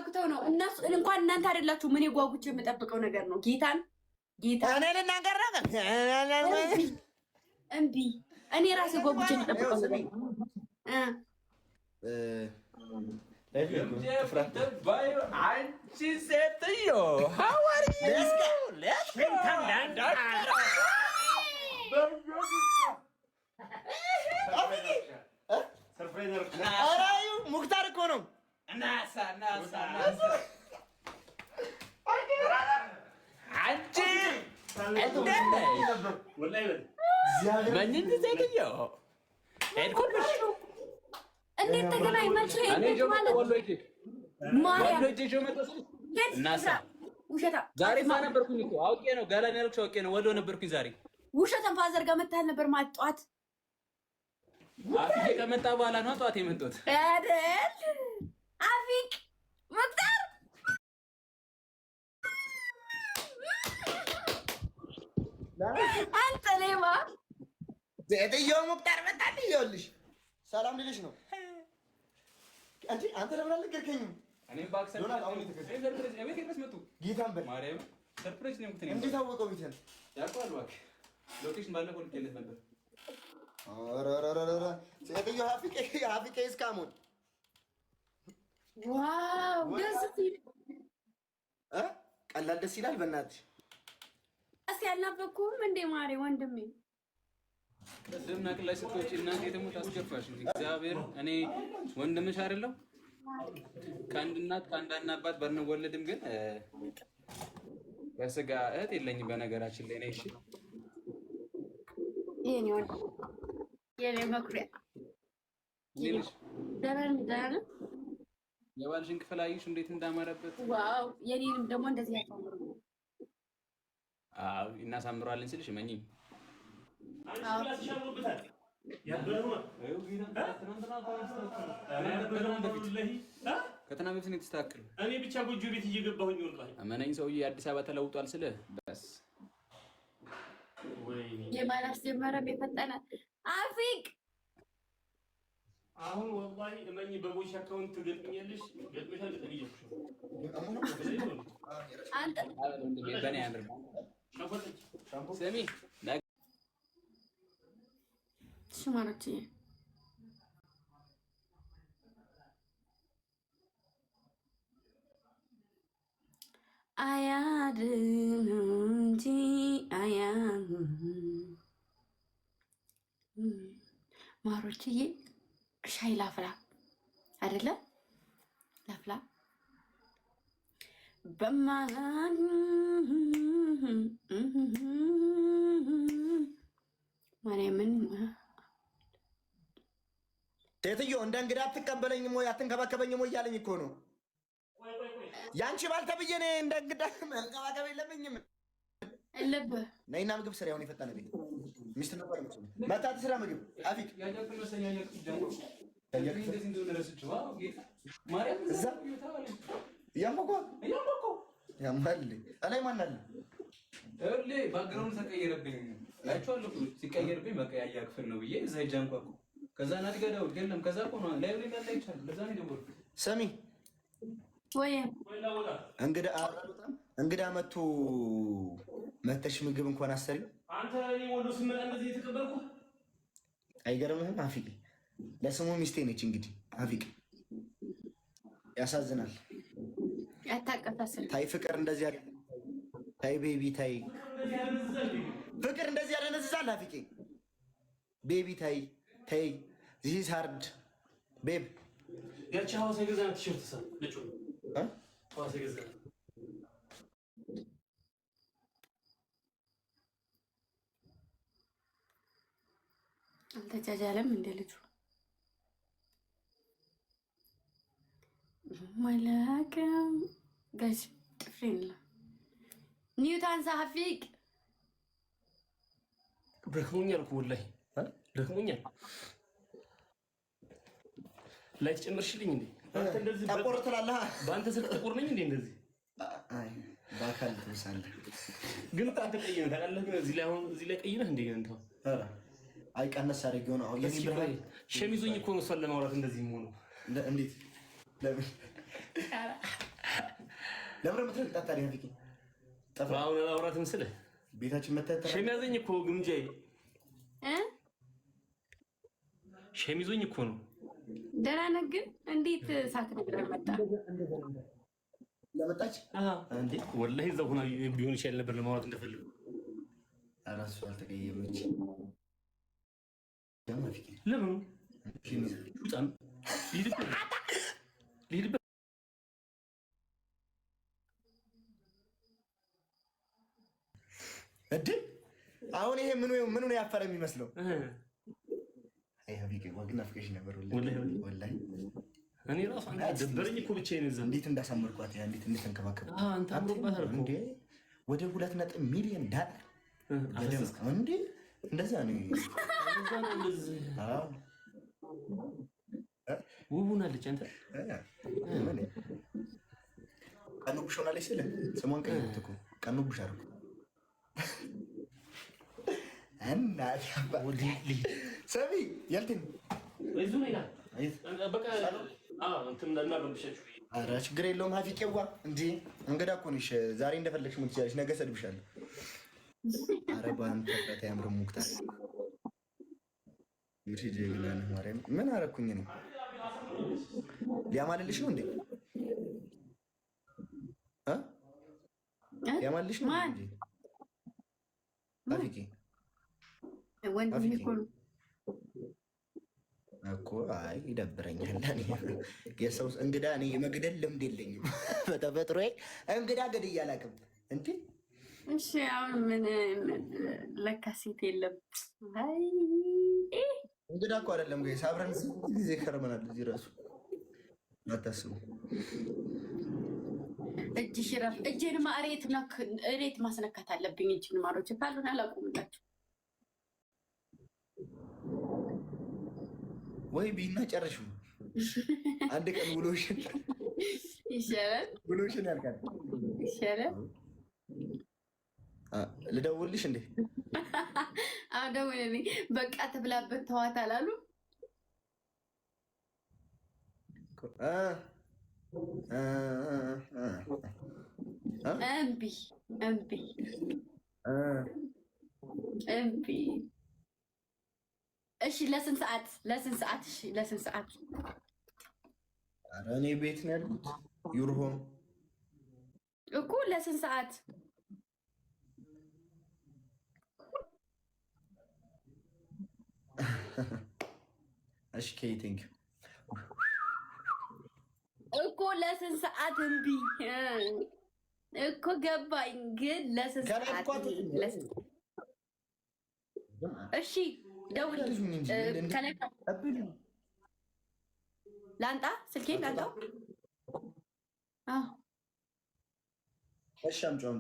ጓጉተው ነው እነሱ። እንኳን እናንተ አይደላችሁ ምን የጓጉቼ የምጠብቀው ነገር ነው። ጌታን እኔ ልናገር ነው እምቢ እኔ ራሴ ጓጉቼ የምጠብቀው ነገር አንቺ ሴትዮ ሙክታር እኮ ነው። እንዴት ተገናኛችሁ? ዛሬ ነበርኩኝ እኮ አውቄ ነው። ገላን ያልኩሽ አውቄ ነው። ወሎ ነበርኩኝ ዛሬ። ውሸትን ፋዘር ጋር መታል ነበር ማጥቷት አፍቄ ከመጣ በኋላ ነው ጠዋት የመጣሁት አይደል? አፍቅ ሙክታር አንተ ሌባ ሴትዮ ሙክታር መጣል ይኸውልሽ ሰላም ልልሽ ነው። አንተ ለምን አልነገርከኝም? እኔም ባክሰን ሰርፕራይዝ ነው። ቤቴ ድረስ መጡ። ጌታን በል ማርያም ሰርፕራይዝ ነው። እንዴት አወቀው? ቤቴን ያውቀዋል። እባክህ ሎኬሽን ባለፈው ልኬለት ነበር። ኧረ ሴትዮ ሀፊቄ እስካሞን ዋው ደስ ሲል ቀላል ደስ ይላል። በእናትሽ እስኪ ያልናበኩም እንዴ ማሬ ወንድሜ ቅድም ነቅለሽ ስትወጪ እናቴ ደግሞ ታስገፋሽ እንጂ እግዚአብሔር እኔ ወንድምሽ አይደለሁ። ከአንድ እናት ከአንድ አባት ባንወለድም ግን በስጋ እህት የለኝም። በነገራችን ላይ ነሽ የኔ መኩሪያ ደህና የባልሽን ክፍል አየሽ እንዴት እንዳማረበት? ዋው የኔንም ደግሞ እንደዚህ ያሳምሩ። አዎ እናሳምረዋለን ስልሽ እመኚኝ። ከትናንት በፊት ነው የተስተካከለው። እኔ ብቻ ጎጆ ቤት እየገባሁኝ ወላሂ እመነኝ ሰውዬ አዲስ አበባ ተለውጧል ስለ በስ የማን አስጀመረም የፈጠነ አፊቅ አሁን ወላሂ እመኝ በቦሽ አካውንት ገጥመኛለሽ ገጥመሻል ገጥመኛለሽ አንተ በኔ ያንደር ስሚ ሽማሮች አያድን እንጂ አያን ማሮችዬ ሻይ ላፍላ አይደለ? ላፍላ በማን ማርያምን ሴትዮ እንደ እንግዳ አትቀበለኝም ወይ አትንከባከበኝም ወይ እያለኝ እኮ ነው። ያንቺ ባል ተብዬ እኔ እንደ እንግዳ መንከባከብ የለብኝም። እልብህ ነይና ምግብ ስራ። አሁን የፈጠነ ቤት ሚስት ነበር መታት ስራ ምግብ አፊቅ ያማል እላይ ማን አለ? ባክግራውንድ ተቀየረብኝ። አይቼዋለሁ ሲቀየርብኝ በቃ ያያ ክፍል ነው ብዬ እዛ ሂጅ አንኳኩ። ከዛ ናት ገዳው የለም። ከዛ እኮ ነው ላይ ላይ ላይ ይቻላል። ለዛ ነው የደወልኩት። ሰሚ ወይ እንግዳ መጥቶ መተሽ ምግብ እንኳን አሰሪ አንተ እኔ ወሎ ስመጣ እንደዚህ የተቀበልኩ አይገርምህም? አፊቅ ለስሙ ሚስቴ ነች። እንግዲህ አፊቅ ያሳዝናል። ያታቀፋሰል ታይ ፍቅር እንደዚህ አይደል? ታይ ቤቢ ታይ ፍቅር እንደዚህ ያደነዝዛል። አፊቄ ቤቢ ታይ ታይ ዚስ ሃርድ ቤብ ያቺ ሐዋሳ የገዛናት ቲሸርት ሰ ልጩ ሐዋሳ የገዛናት አልተጃጃለም እንደ ልጁ መላከም ጋሽ ጥፍሬን ላ ኒውታን ሳፊቅ ደክሞኛል እኮ ወላሂ ደክሞኛል። ላይ ተጨመርሽልኝ እንዴ? አንተ እንደዚህ ጠቆር ትላለህ። በአንተ ስልክ ጥቁር ነኝ እንዴ? እንደዚህ አይ በአካል ትመስላለህ። ግን አንተ ቀይ ነህ ታውቃለህ። ግን እዚህ ላይ አሁን እዚህ ላይ ቀይ ነህ እንዴ? አንተ አይ ቀነስ አድርጌው ነው። አሁን የኔ ብራይ ሸሚዞኝ እኮ ነው እሷን ለማውራት እንደዚህ ሆኖ። እንዴት ለምን ለምን ምትረግጣት ታዲያ? ፊቂ ጠፋውን አውራት ምስለ ቤታችን መተት ሸሚያዘኝ እኮ ግምጃዬ ሸሚዞኝ እኮ ነው። ደህና ነህ ግን እንዴት ሳትነግረን መጣ? ለመጣች እንዴ ወላሂ እዛው ሆና ቢሆን ይችላል ነበር ለማውራት እንደፈለጉ። አራሱ አልተቀየመች ፊቂ ለምን በጣም ሊድበት እድል አሁን ይሄ ምኑ ነው ያፈረ የሚመስለው? አይ ሀቢብ ወግና ፍቅሽ ነበር ወላሂ እኔ ራሱ ደበረኝ እኮ ብቻዬን እዛ እንዴት እንዳሳመርኳት ያ እንዴት እንደተንከባከብ አንተ አምሮባታል እኮ እንዴ ወደ 2 ሚሊዮን ዳላር እንዴ እንደዛ ነው። ውብ ሆናለች። አንተ ቀኑብሽ ሆናለች ስለ ስሟን ቀይሩት እኮ ቀኑብሽ አደረኩ እና ሰሚ ያልትን ኧረ ችግር የለውም። ሀፊቄዋ እንጂ እንግዳ እኮ ነሽ። ዛሬ እንደፈለግሽ ሞት ትችያለሽ፣ ነገ ሰድብሻለሁ። ኧረ በአንተ ፈታ ያምርም ሙክታር ማርያም ምን አረኩኝ ነው? ሊያማልልሽ ነው እንዴ? ሊያማልልሽ ነው እንዴ? ሀፊቄ እኮ አይ ይደብረኛል። የሰው እንግዳ እኔ የመግደል ልምድ የለኝም በተፈጥሮዬ እንግዳ ገድዬ አላውቅም። እንዴ እሺ አሁን ምን ለካ ሴት የለም። አይ እንግዳ እኮ አይደለም ጋይስ፣ አብረን ጊዜ ከርመናል። እዚህ ራሱ አታስቡ። እጅሽ ረፍ እጄንማ እሬት ማስነካት አለብኝ። እጅን ማሮች ካልሆነ አላቁምላችሁ ወይ ቢና ጨርሹ። አንድ ቀን ውሎሽን ይሻላል፣ ውሎሽን ያልቃል። ይሻላል። ልደውልሽ እንዴ? አዎ ደውልልኝ። በቃ ትብላበት ተዋት አላሉ? እምቢ እምቢ እምቢ። እሺ ለስንት ሰዓት? እሺ ለስንት ሰዓት? ኧረ እኔ ቤት ነው ያልኩት። ዩርሆም እኮ ለስንት ሰዓት? እሺ ቴንክ እኮ ለስንት ሰዓት? እምቢ እኮ ገባኝ፣ ግን ለስንት ሰዓት? እሺ ደውል። ላንጣ ስልኬን ላንጣው። እሺ አምጪው